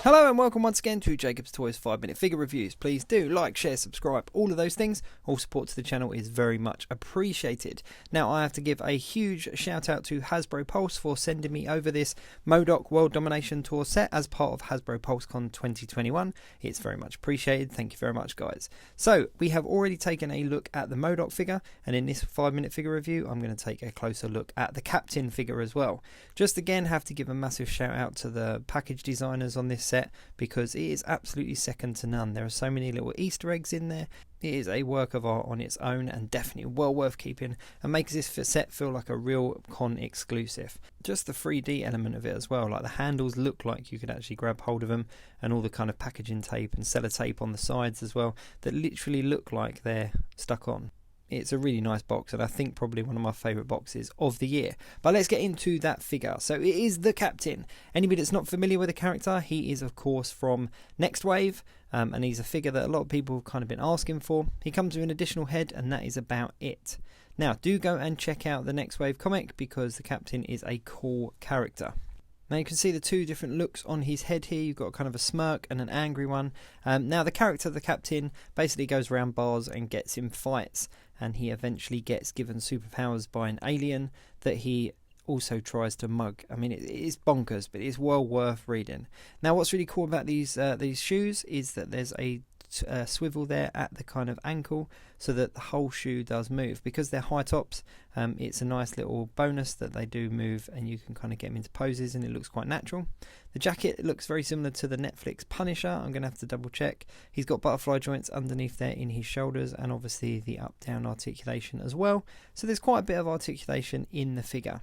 Hello and welcome once again to Jacob's Toys 5-minute figure reviews. Please do like, share, subscribe, all of those things. All support to the channel is very much appreciated. Now I have to give a huge shout out to Hasbro Pulse for sending me over this MODOK-World Domination tour set as part of Hasbro Pulse Con 2021. It's very much appreciated. Thank you very much, guys. So we have already taken a look at the MODOK figure, and in this 5-minute figure review I'm going to take a closer look at the Captain figure as well. Just again have to give a massive shout out to the package designers on this set, because it is absolutely second to none. There are so many little Easter eggs in there. It is a work of art on its own and definitely well worth keeping, and makes this set feel like a real con exclusive. Just the 3D element of it as well, like the handles look like you could actually grab hold of them, and all the kind of packaging tape and sellotape on the sides as well that literally look like they're stuck on. It's a really nice box, and I think probably one of my favourite boxes of the year. But let's get into that figure. So it is the Captain. Anybody that's not familiar with the character, he is of course from Next Wave, and he's a figure that a lot of people have kind of been asking for. He comes with an additional head, and that is about it. Now do go and check out the Next Wave comic, because the Captain is a cool character. Now you can see the two different looks on his head here. You've got kind of a smirk and an angry one. Now the character of the Captain basically goes around bars and gets in fights, and he eventually gets given superpowers by an alien that he also tries to mug. I mean, it's bonkers, but it's well worth reading. Now what's really cool about these shoes is that there's a swivel there at the kind of ankle, so that the whole shoe does move. Because they're high tops, it's a nice little bonus that they do move, and you can kind of get them into poses, and it looks quite natural. The jacket looks very similar to the Netflix Punisher. I'm going to have to double check. He's got butterfly joints underneath there in his shoulders, and obviously the up down articulation as well, so there's quite a bit of articulation in the figure.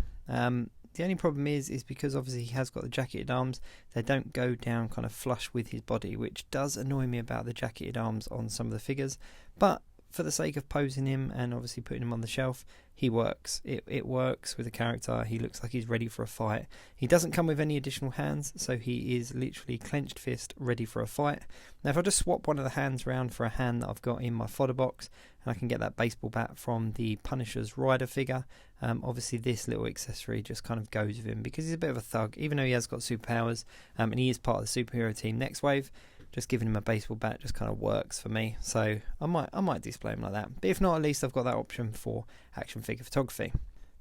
The only problem is because obviously he has got the jacketed arms, they don't go down kind of flush with his body, which does annoy me about the jacketed arms on some of the figures. But for the sake of posing him and obviously putting him on the shelf, he works. It works with the character. He looks like he's ready for a fight. He doesn't come with any additional hands, so he is literally clenched fist ready for a fight. Now if I just swap one of the hands around for a hand that I've got in my fodder box, and I can get that baseball bat from the Punisher's rider figure, obviously this little accessory just kind of goes with him, because he's a bit of a thug, even though he has got superpowers, and he is part of the superhero team Next Wave. Just giving him a baseball bat just kind of works for me, so I might display him like that. But if not, at least I've got that option for action figure photography.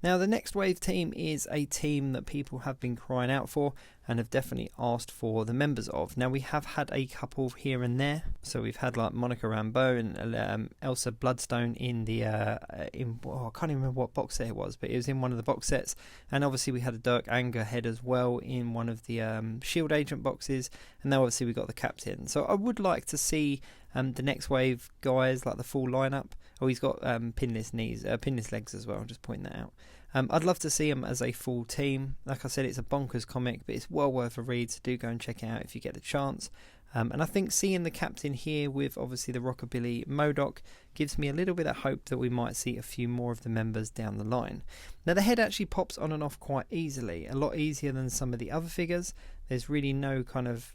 Now the Next Wave team is a team that people have been crying out for, and have definitely asked for the members of. Now we have had a couple here and there, so we've had like Monica Rambeau and Elsa Bloodstone in the I can't even remember what box set it was, but it was in one of the box sets. And obviously we had a Dirk Anger head as well in one of the Shield Agent boxes, and now obviously we got the Captain. So I would like to see the Next Wave guys, like the full lineup. Oh, he's got pinless legs as well, I'm just pointing that out. I'd love to see him as a full team. Like I said, it's a bonkers comic, but it's well worth a read, so do go and check it out if you get the chance. And I think seeing the Captain here with obviously the Rockabilly MODOK gives me a little bit of hope that we might see a few more of the members down the line. Now the head actually pops on and off quite easily, a lot easier than some of the other figures. There's really no kind of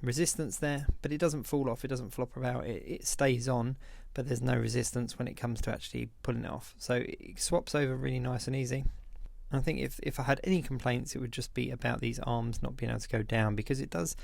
resistance there, but it doesn't fall off, it doesn't flop about, it stays on, but there's no resistance when it comes to actually pulling it off. So it swaps over really nice and easy. And I think if I had any complaints, it would just be about these arms not being able to go down, because it does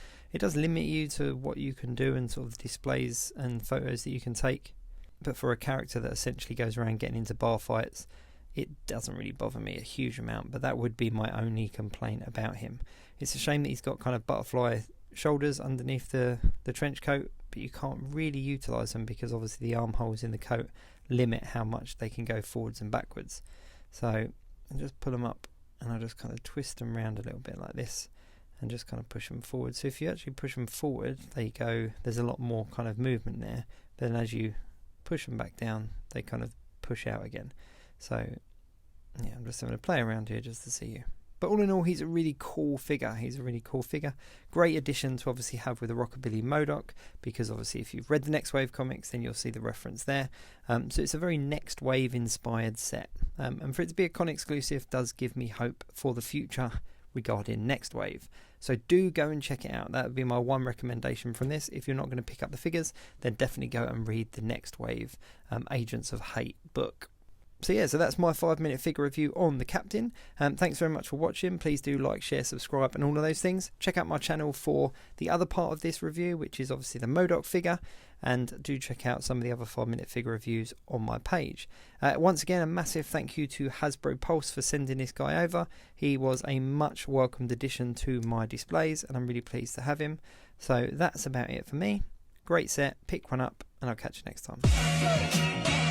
limit you to what you can do and sort of displays and photos that you can take. But for a character that essentially goes around getting into bar fights, it doesn't really bother me a huge amount, but that would be my only complaint about him. It's a shame that he's got kind of butterfly shoulders underneath the trench coat, but you can't really utilise them because obviously the armholes in the coat limit how much they can go forwards and backwards. So I just pull them up, and I just kind of twist them around a little bit like this, and just kind of push them forward. So if you actually push them forward, there you go, there's a lot more kind of movement there. But then as you push them back down, they kind of push out again. So yeah, I'm just having to play around here just to see you. But all in all, he's a really cool figure. Great addition to obviously have with the Rockabilly MODOK, because obviously if you've read the Next Wave comics, then you'll see the reference there. So it's a very Next Wave inspired set. And for it to be a con exclusive does give me hope for the future regarding Next Wave. So do go and check it out. That would be my one recommendation from this. If you're not going to pick up the figures, then definitely go and read the Next Wave Agents of Hate book. So yeah, so that's my 5-minute figure review on the Captain. Thanks very much for watching. Please do like, share, subscribe and all of those things. Check out my channel for the other part of this review, which is obviously the MODOK figure, and do check out some of the other 5-minute figure reviews on my page. Once again, a massive thank you to Hasbro Pulse for sending this guy over. He was a much welcomed addition to my displays and I'm really pleased to have him. So that's about it for me. Great set, pick one up and I'll catch you next time.